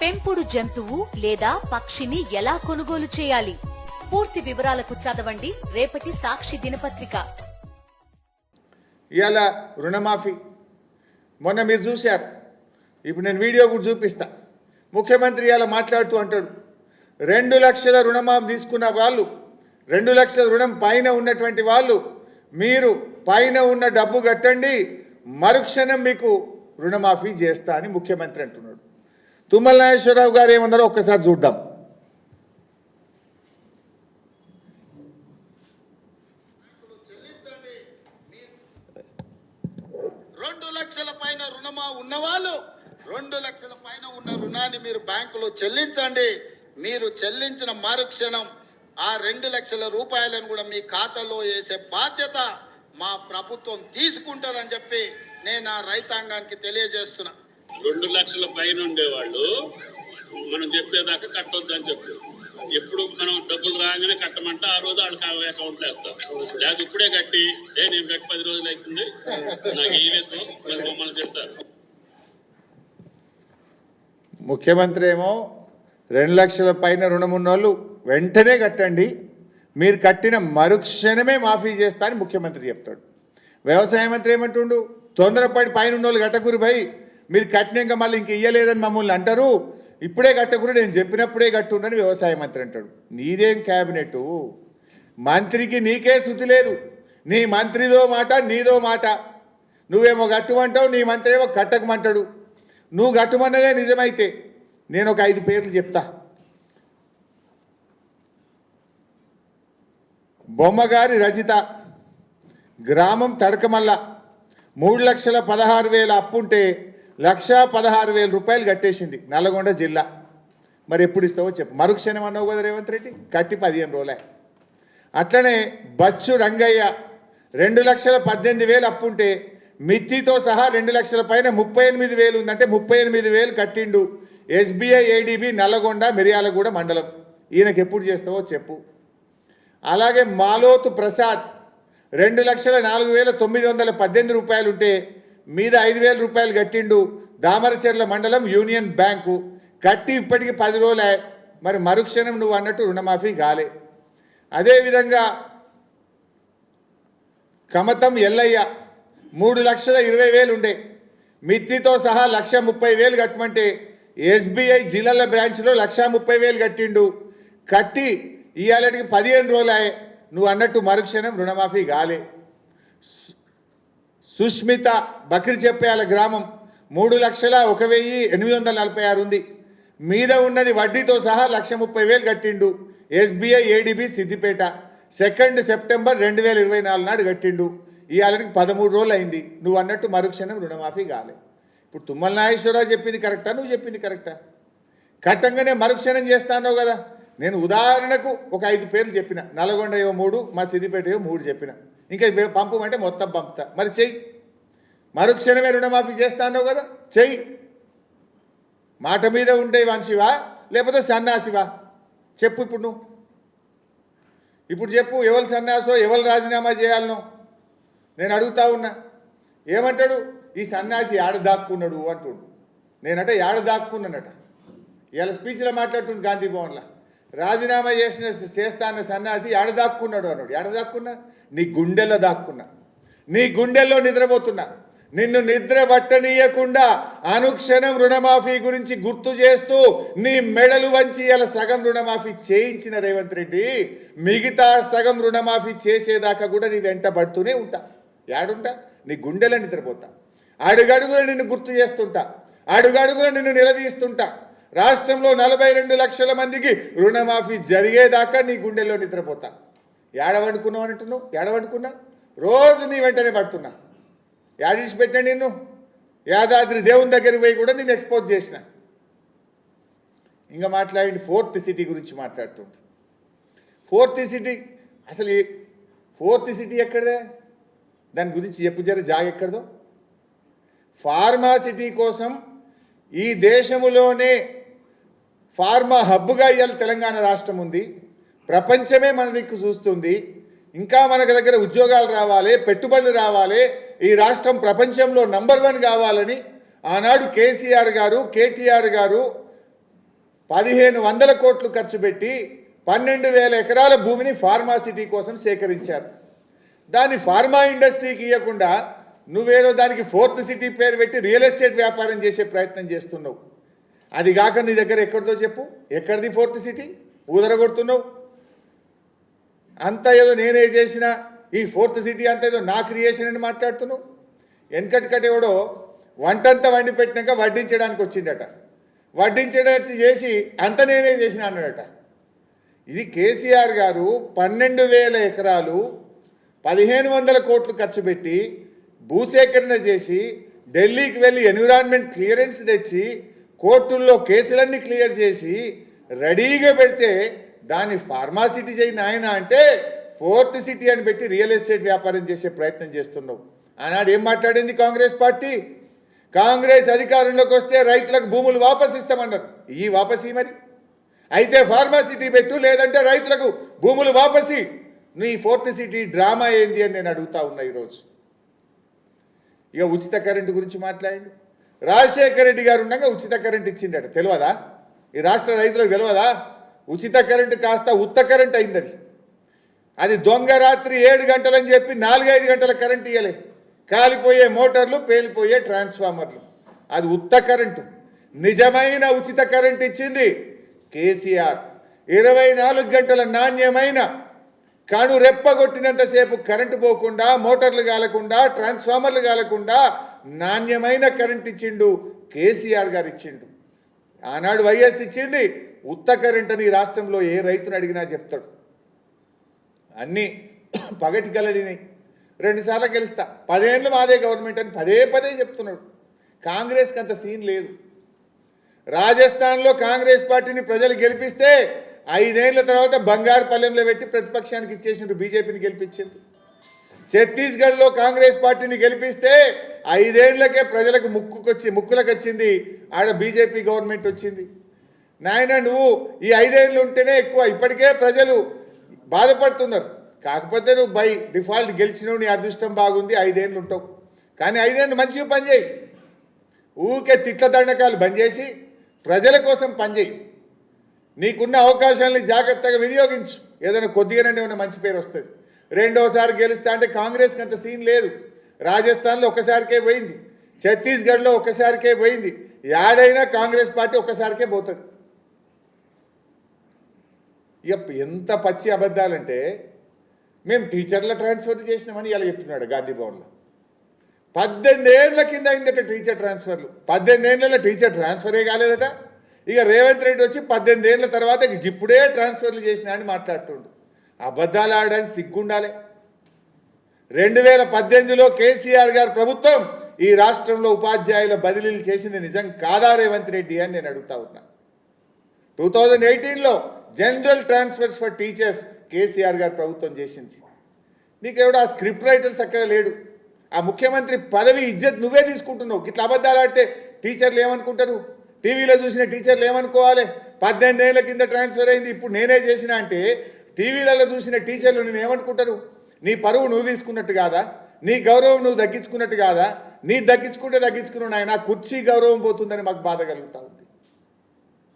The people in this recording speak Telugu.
పెంపుడు జంతువు లేదా పక్షిని ఎలా కొనుగోలు చేయాలి? పూర్తి వివరాలకు చదవండి రేపటి సాక్షి దినపత్రిక. ఇవాళ రుణమాఫీ మొన్న మీరు చూశారు. ఇప్పుడు నేను వీడియో కూడా చూపిస్తా. ముఖ్యమంత్రి ఇవాళ మాట్లాడుతూ అంటాడు, 2 లక్షల రుణమాఫీ తీసుకున్న వాళ్ళు, 2 లక్షల రుణం పైన ఉన్నటువంటి వాళ్ళు మీరు పైన ఉన్న డబ్బు కట్టండి, మరుక్షణం మీకు రుణమాఫీ చేస్తా అని ముఖ్యమంత్రి అంటున్నాడు. తుమ్మల నాగేశ్వరరావు గారు ఏమన్నారో ఒక్కసారి చూద్దాం. 2 లక్షల పైన రుణమా ఉన్నవాళ్ళు 2 లక్షల పైన ఉన్న రుణాన్ని మీరు బ్యాంకులో చెల్లించండి. మీరు చెల్లించిన మరుక్షణం ఆ 2 లక్షల రూపాయలను కూడా మీ ఖాతాలో వేసే బాధ్యత మా ప్రభుత్వం తీసుకుంటుందని చెప్పి నేను ఆ రైతాంగానికి తెలియజేస్తున్నా. 2 లక్షల పైన ఉండేవాళ్ళు మనం చెప్పేదాకా కట్టొద్దని చెప్పారు. ఎప్పుడు మనం డబ్బులు రాగానే కట్టమంటే ఆ రోజు వాళ్ళకి అకౌంట్లో వేస్తాం. లేకపోతే ఇప్పుడే కట్టి నేను కట్టి 10 రోజులు అవుతుంది నాకు వేయలేదు మరి మమ్మల్ని చెప్తారు. ముఖ్యమంత్రి ఏమో 2 లక్షల పైన రుణం ఉన్న వాళ్ళు వెంటనే కట్టండి, మీరు కట్టిన మరుక్షణమే మాఫీ చేస్తా అని ముఖ్యమంత్రి చెప్తాడు. వ్యవసాయ మంత్రి ఏమంటుండు, తొందరపడి పైన ఉన్న వాళ్ళు కట్టకూరు భయ్, మీరు కట్టినాక మళ్ళీ ఇంక ఇయ్యలేదని మమ్మల్ని అంటారు, ఇప్పుడే కట్టకూరు, నేను చెప్పినప్పుడే కట్టుండని వ్యవసాయ మంత్రి అంటాడు. నీదేం క్యాబినెట్ మంత్రికి నీకే శుద్ధి లేదు. నీ మంత్రిదో మాట నీదో మాట. నువ్వేమో కట్టుమంటావు, నీ మంత్రి ఏమో కట్టకమంటాడు. నువ్వు కట్టుమన్నదే నిజమైతే నేను ఒక 5 పేర్లు చెప్తా. బొమ్మగారి రజిత, గ్రామం తడకమల్ల, 3,16,000 అప్పుంటే 1,16,000 రూపాయలు కట్టేసింది, నల్గొండ జిల్లా. మరి ఎప్పుడు ఇస్తావో చెప్పు. మరుక్షణం అన్నావు కదా రేవంత్ రెడ్డి, కట్టి 15 రోజులే. అట్లనే బచ్చు రంగయ్య, 2,18,000 అప్పుంటే మిత్తితో సహా 2 లక్షల పైన 38,000 ఉందంటే 38,000 కట్టిండు. SBI ADB నల్లగొండ మిర్యాలగూడ మండలం. ఈయనకి ఎప్పుడు చేస్తావో చెప్పు. అలాగే మాలోతు ప్రసాద్, 2,04,918 రూపాయలు ఉంటే మీద 5,000 రూపాయలు కట్టిండు. దామరచెర్ల మండలం యూనియన్ బ్యాంకు, కట్టి ఇప్పటికి 10 రోజులే. మరి మరుక్షణం నువ్వు అన్నట్టు రుణమాఫీ కాలే. అదేవిధంగా కమతం ఎల్లయ్య, 3,20,000 ఉండే, మిత్తితో సహా 1,30,000 కట్టమంటే SBI జిల్లాల బ్రాంచ్లో 1,30,000 కట్టిండు. కట్టి ఇవాళకి 15 రోజులే. నువ్వు అన్నట్టు మరుక్షణం రుణమాఫీ కాలే. సుష్మిత, బక్రి చెప్పేయాల గ్రామం, 3,01,846 ఉంది, మీద ఉన్నది వడ్డీతో సహా 1,30,000 కట్టిండు. SBI ADB సిద్దిపేట, 2 సెప్టెంబర్ 2024 నాడు కట్టిండు. ఇవాళకి 13 రోజులు అయింది. నువ్వు అన్నట్టు మరుక్షణం రుణమాఫీ కాలే. ఇప్పుడు తుమ్మల నాగేశ్వరరావు చెప్పింది కరెక్టా, నువ్వు చెప్పింది కరెక్టా? కట్టంగానే మరుక్షణం చేస్తానో కదా. నేను ఉదాహరణకు ఒక 5 పేర్లు చెప్పిన, నల్గొండ 3, మా సిద్దిపేట 3 చెప్పిన. ఇంకా పంపమంటే మొత్తం పంపుతా. మరి చెయ్యి, మరుక్షణమే రుణమాఫీ చేస్తానో కదా, చెయ్యి. మాట మీద ఉండే మనిషివా లేకపోతే సన్నాసివా చెప్పు. ఇప్పుడు నువ్వు ఇప్పుడు చెప్పు, ఎవరు సన్నాసో ఎవరు రాజీనామా చేయాలనో నేను అడుగుతా ఉన్నా. ఏమంటాడు ఈ సన్నాసి ఏడ దాక్కున్నాడు అంటుడు. నేనట ఏడ దాక్కున్నానట. ఇవాళ స్పీచ్లో మాట్లాడుతుండు గాంధీ భవన్లో, రాజీనామా చేస్తా అన్న సన్నాసి ఏడ దాక్కున్నాడు అన్నాడు. ఏడ దాక్కున్నా? నీ గుండెల్లో దాక్కున్నా, నీ గుండెల్లో నిద్రపోతున్నా. నిన్ను నిద్ర పట్టనీయకుండా అనుక్షణం రుణమాఫీ గురించి గుర్తు చేస్తూ నీ మెడలు వంచి ఇలా సగం రుణమాఫీ చేయించిన రేవంత్ రెడ్డి, మిగతా సగం రుణమాఫీ చేసేదాకా కూడా నీ వెంట పడుతూనే ఉంటా. యాడుంటా? నీ గుండెలో నిద్రపోతా. అడుగడుగులో నిన్ను గుర్తు చేస్తుంటా, అడుగడుగులో నిన్ను నిలదీస్తుంటా. రాష్ట్రంలో 42 లక్షల మందికి రుణమాఫీ జరిగేదాకా నీ గుండెల్లో నిద్రపోతా. ఏడవండుకున్నావు అంటున్నావు, ఏడవండుకున్నా? రోజు నీ వెంటనే పడుతున్నా. యాడిసి పెట్టా నిన్ను? యాదాద్రి దేవుని దగ్గరికి పోయి కూడా నేను ఎక్స్పోజ్ చేసిన. ఇంకా మాట్లాడి 4th సిటీ గురించి మాట్లాడుతుంటా. 4th సిటీ అసలు 4th సిటీ ఎక్కడదే? దాని గురించి చెప్పు జర, జాగెక్కడదో. ఫార్మా సిటీ కోసం ఈ దేశములోనే ఫార్మా హబ్గా ఇవాళ తెలంగాణ రాష్ట్రం ఉంది. ప్రపంచమే మన దిక్కు చూస్తుంది. ఇంకా మనకు దగ్గర ఉద్యోగాలు రావాలి, పెట్టుబడులు రావాలి, ఈ రాష్ట్రం ప్రపంచంలో నంబర్ 1 కావాలని ఆనాడు కేసీఆర్ గారు, కేటీఆర్ గారు 1500 కోట్లు ఖర్చు పెట్టి 12,000 ఎకరాల భూమిని ఫార్మాసిటీ కోసం సేకరించారు. దాన్ని ఫార్మా ఇండస్ట్రీకి ఇవ్వకుండా నువ్వేదో దానికి ఫోర్త్ సిటీ పేరు పెట్టి రియల్ ఎస్టేట్ వ్యాపారం చేసే ప్రయత్నం చేస్తున్నావు. అది కాక నీ దగ్గర ఎక్కడితో చెప్పు, ఎక్కడిది ఫోర్త్ సిటీ? ఊదరగొడుతున్నావు. అంత ఏదో నేనే చేసిన ఈ ఫోర్త్ సిటీ అంత ఏదో నా క్రియేషన్ అని మాట్లాడుతున్నావు. వెనకటికటెవడో వంటంతా వండి పెట్టినాక వడ్డించడానికి వచ్చిండట, వడ్డించడానికి చేసి అంత నేనే చేసిన అన్నాడట. ఇది కేసీఆర్ గారు 12,000 ఎకరాలు 1500 కోట్లు ఖర్చు పెట్టి భూసేకరణ చేసి ఢిల్లీకి వెళ్ళి ఎన్విరాన్మెంట్ క్లియరెన్స్ తెచ్చి కోర్టుల్లో కేసులన్నీ క్లియర్ చేసి రెడీగా పెడితే దాన్ని ఫార్మాసిటీ చేయి నాయన అంటే ఫోర్త్ సిటీ అని పెట్టి రియల్ ఎస్టేట్ వ్యాపారం చేసే ప్రయత్నం చేస్తున్నావు. ఆనాడు ఏం మాట్లాడింది కాంగ్రెస్ పార్టీ? కాంగ్రెస్ అధికారంలోకి వస్తే రైతులకు భూములు వాపసు ఇస్తామన్నారు. ఈ వాపసి మరి అయితే ఫార్మాసిటీ పెట్టు, లేదంటే రైతులకు భూములు వాపసి. నీ ఫోర్త్ సిటీ డ్రామా ఏంది అని నేను అడుగుతా ఉన్నా ఈరోజు. ఇక ఉచిత కరెంటు గురించి మాట్లాడండి. రాజశేఖర రెడ్డి గారు ఉండగా ఉచిత కరెంట్ ఇచ్చిండట, తెలియదా? ఈ రాష్ట్ర రైతులకు తెలియదా? ఉచిత కరెంటు కాస్త ఉత్త కరెంట్ అయింది. అది దొంగ రాత్రి 7 గంటలని చెప్పి 4-5 గంటల కరెంట్ ఇవ్వలే. కాలిపోయే మోటార్లు, పేలిపోయే ట్రాన్స్ఫార్మర్లు. అది ఉత్త కరెంటు. నిజమైన ఉచిత కరెంట్ ఇచ్చింది కేసీఆర్. 24 గంటల నాణ్యమైన కను రెప్పగొట్టినంతసేపు కరెంటు పోకుండా, మోటార్లు కాలకుండా, ట్రాన్స్ఫార్మర్లు కాలకుండా నాణ్యమైన కరెంట్ ఇచ్చిండు కేసీఆర్ గారు ఇచ్చిండు. ఆనాడు వైఎస్ ఇచ్చింది ఉత్త కరెంట్ అని రాష్ట్రంలో ఏ రైతుని అడిగినా చెప్తాడు. అన్నీ పగటి కలడినాయి. 2 సార్లు గెలుస్తా, 10 ఏళ్ళు మాదే గవర్నమెంట్ అని పదే చెప్తున్నాడు. కాంగ్రెస్కి అంత సీన్ లేదు. రాజస్థాన్లో కాంగ్రెస్ పార్టీని ప్రజలు గెలిపిస్తే 5 ఏళ్ల తర్వాత బంగారుపల్లెంలో పెట్టి ప్రతిపక్షానికి ఇచ్చేసిండ్రు, బీజేపీని గెలిపించింది. ఛత్తీస్గఢ్లో కాంగ్రెస్ పార్టీని గెలిపిస్తే 5 ఏళ్లకే ప్రజలకు ముక్కులకు వచ్చింది, ఆడ బీజేపీ గవర్నమెంట్ వచ్చింది. నాయన నువ్వు ఈ 5 ఏళ్ళు ఉంటేనే ఎక్కువ. ఇప్పటికే ప్రజలు బాధపడుతున్నారు. కాకపోతే నువ్వు బై డిఫాల్ట్ గెలిచినవు, నీ అదృష్టం బాగుంది, 5 ఏళ్ళు ఉంటావు. కానీ 5 ఏళ్ళు మంచిగా పనిచేయి. ఊరికే తిట్ల దండకాలు బంద్ చేసి ప్రజల కోసం పనిచేయి. నీకున్న అవకాశాలని జాగ్రత్తగా వినియోగించు. ఏదైనా కొద్దిగానే ఉన్న మంచి పేరు వస్తుంది. రెండోసారి గెలుస్తా అంటే కాంగ్రెస్కి అంత సీన్ లేదు. రాజస్థాన్లో ఒక్కసారికే పోయింది, ఛత్తీస్గఢ్లో ఒక్కసారికే పోయింది. యాడైనా కాంగ్రెస్ పార్టీ ఒక్కసారికే పోతుంది. ఇక ఎంత పచ్చి అబద్ధాలంటే మేము టీచర్ల ట్రాన్స్ఫర్ చేసినామని ఇలా చెప్తున్నాడు గాంధీ భవన్లో. 18 ఏళ్ల కింద అయిందట టీచర్ ట్రాన్స్ఫర్లు. 18 ఏళ్ళలో టీచర్ ట్రాన్స్ఫరే కాలేదట. ఇక రేవంత్ రెడ్డి వచ్చి 18 ఏళ్ళ తర్వాత ఇప్పుడే ట్రాన్స్ఫర్లు చేసినా అని మాట్లాడుతుండు. అబద్ధాలు ఆడడానికి సిగ్గుండాలి. 2018లో కేసీఆర్ గారు ప్రభుత్వం ఈ రాష్ట్రంలో ఉపాధ్యాయుల బదిలీలు చేసింది నిజం కాదా రేవంత్ రెడ్డి అని నేను అడుగుతా ఉన్నా. 2018లో general transfers for teachers KCR గారు ప్రభుత్వం చేసింది. నీకెవడో ఆ స్క్రిప్ట్ రైటర్ చక్కగా లేడు. ఆ ముఖ్యమంత్రి పదవి ఇజ్జత్ నువ్వే తీసుకుంటున్నావు. ఇట్లా అబద్ధాలు ఆడితే టీచర్లు ఏమనుకుంటారు? టీవీలో చూసిన టీచర్లు ఏమనుకోవాలి? 18 ఏళ్ల కింద ట్రాన్స్ఫర్ అయింది, ఇప్పుడు నేనే చేసిన అంటే టీవీలలో చూసిన టీచర్లు నేను ఏమనుకుంటారు? నీ పరువు నువ్వు తీసుకున్నట్టు కాదా? నీ గౌరవం నువ్వు దక్కించుకున్నట్టు కాదా? నీ దక్కించుకుంటే దక్కించుకున్నావు నాయన, కుర్చీ గౌరవం పోతుందని మాకు బాధ కలుగుతా ఉంది.